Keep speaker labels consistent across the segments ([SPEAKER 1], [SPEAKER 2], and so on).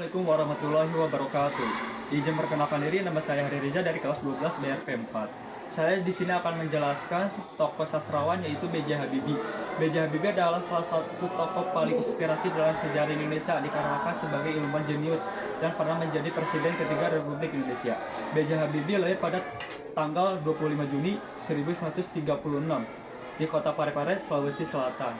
[SPEAKER 1] Assalamualaikum warahmatullahi wabarakatuh. Izin perkenalkan diri, nama saya Hari Reza dari kelas 12 BRP 4. Saya di sini akan menjelaskan tokoh sastrawan yaitu B.J. Habibie. B.J. Habibie adalah salah satu tokoh paling inspiratif dalam sejarah Indonesia, dikarenakan sebagai ilmuwan jenius dan pernah menjadi presiden ketiga Republik Indonesia. B.J. Habibie lahir pada tanggal 25 Juni 1936 di kota Parepare, Sulawesi Selatan.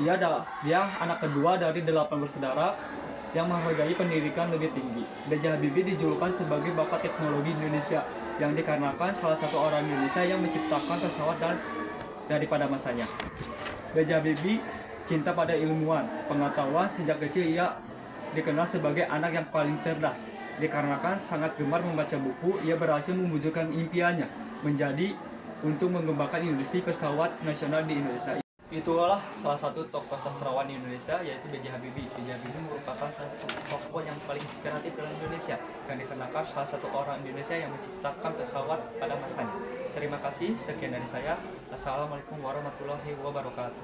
[SPEAKER 1] Dia anak kedua dari 8 bersaudara yang menghargai pendidikan lebih tinggi. B.J. Habibie dijulukan sebagai bapak teknologi Indonesia yang dikarenakan salah satu orang Indonesia yang menciptakan pesawat daripada masanya. B.J. Habibie cinta pada ilmuwan, pengetahuan. Sejak kecil ia dikenal sebagai anak yang paling cerdas. Dikarenakan sangat gemar membaca buku, ia berhasil mewujudkan impiannya menjadi untuk mengembangkan industri pesawat nasional di Indonesia. Itulah salah satu tokoh sastrawan di Indonesia, yaitu B.J. Habibie. B.J. Habibie merupakan salah satu tokoh yang paling inspiratif dalam Indonesia, yang dikenakan salah satu orang Indonesia yang menciptakan pesawat pada masanya. Terima kasih, sekian dari saya. Assalamualaikum warahmatullahi wabarakatuh.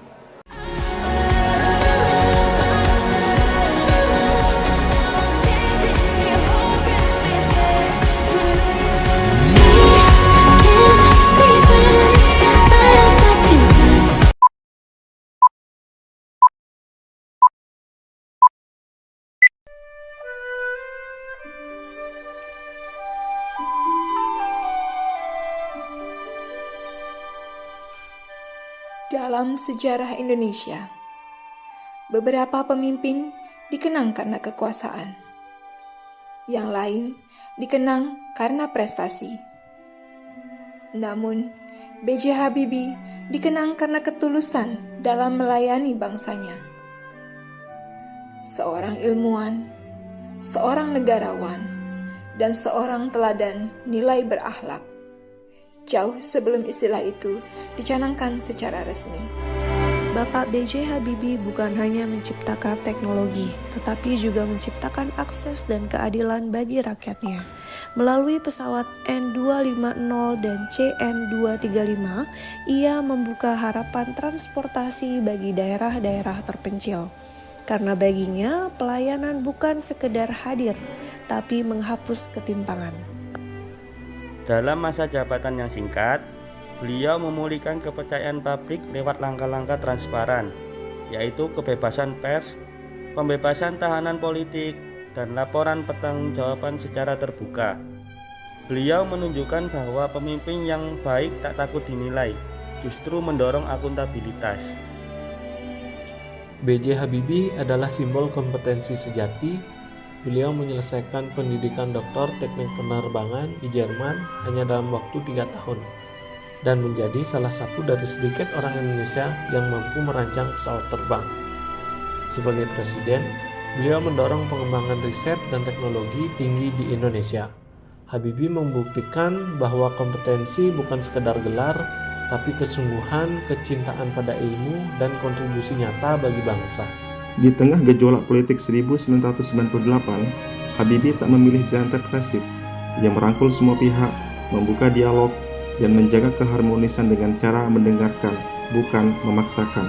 [SPEAKER 2] Dalam sejarah Indonesia, beberapa pemimpin dikenang karena kekuasaan, yang lain dikenang karena prestasi. Namun, B.J. Habibie dikenang karena ketulusan dalam melayani bangsanya. Seorang ilmuwan, seorang negarawan, dan seorang teladan nilai berakhlak. Jauh sebelum istilah itu dicanangkan secara resmi.
[SPEAKER 3] Bapak B.J. Habibie bukan hanya menciptakan teknologi, tetapi juga menciptakan akses dan keadilan bagi rakyatnya. Melalui pesawat N250 dan CN235, ia membuka harapan transportasi bagi daerah-daerah terpencil. Karena baginya, pelayanan bukan sekedar hadir, tapi menghapus ketimpangan.
[SPEAKER 4] Dalam masa jabatan yang singkat, beliau memulihkan kepercayaan publik lewat langkah-langkah transparan, yaitu kebebasan pers, pembebasan tahanan politik, dan laporan pertanggungjawaban secara terbuka. Beliau menunjukkan bahwa pemimpin yang baik tak takut dinilai, justru mendorong akuntabilitas.
[SPEAKER 5] B.J. Habibie adalah simbol kompetensi sejati. Beliau menyelesaikan pendidikan doktor teknik penerbangan di Jerman hanya dalam waktu 3 tahun dan menjadi salah satu dari sedikit orang Indonesia yang mampu merancang pesawat terbang. Sebagai presiden, beliau mendorong pengembangan riset dan teknologi tinggi di Indonesia. Habibie membuktikan bahwa kompetensi bukan sekadar gelar, tapi kesungguhan, kecintaan pada ilmu, dan kontribusi nyata bagi bangsa.
[SPEAKER 6] Di tengah gejolak politik 1998, Habibie tak memilih jalan represif. Ia merangkul semua pihak, membuka dialog, dan menjaga keharmonisan dengan cara mendengarkan, bukan memaksakan.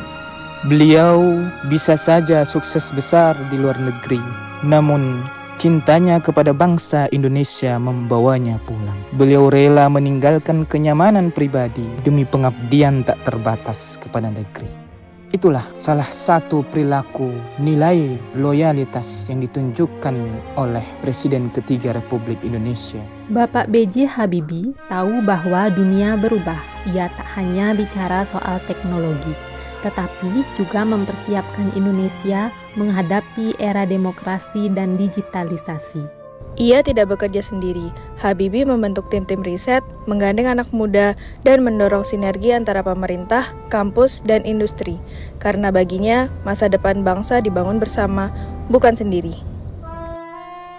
[SPEAKER 7] Beliau bisa saja sukses besar di luar negeri, namun cintanya kepada bangsa Indonesia membawanya pulang. Beliau rela meninggalkan kenyamanan pribadi demi pengabdian tak terbatas kepada negeri. Itulah salah satu perilaku nilai loyalitas yang ditunjukkan oleh Presiden ketiga Republik Indonesia.
[SPEAKER 8] Bapak B.J. Habibie tahu bahwa dunia berubah. Ia tak hanya bicara soal teknologi, tetapi juga mempersiapkan Indonesia menghadapi era demokrasi dan digitalisasi.
[SPEAKER 3] Ia tidak bekerja sendiri. Habibie membentuk tim-tim riset, menggandeng anak muda, dan mendorong sinergi antara pemerintah, kampus, dan industri. Karena baginya, masa depan bangsa dibangun bersama, bukan sendiri.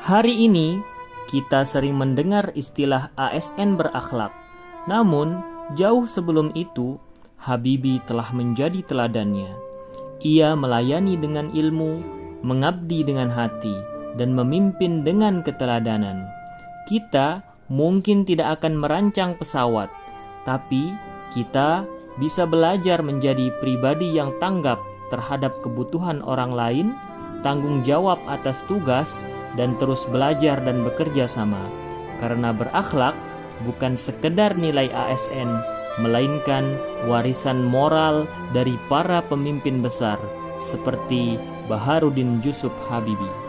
[SPEAKER 9] Hari ini, kita sering mendengar istilah ASN berakhlak. Namun, jauh sebelum itu, Habibie telah menjadi teladannya. Ia melayani dengan ilmu, mengabdi dengan hati, dan memimpin dengan keteladanan. Kita mungkin tidak akan merancang pesawat, tapi kita bisa belajar menjadi pribadi yang tanggap terhadap kebutuhan orang lain, tanggung jawab atas tugas, dan terus belajar dan bekerja sama, karena berakhlak bukan sekedar nilai ASN, melainkan warisan moral dari para pemimpin besar seperti Baharudin Jusuf Habibie.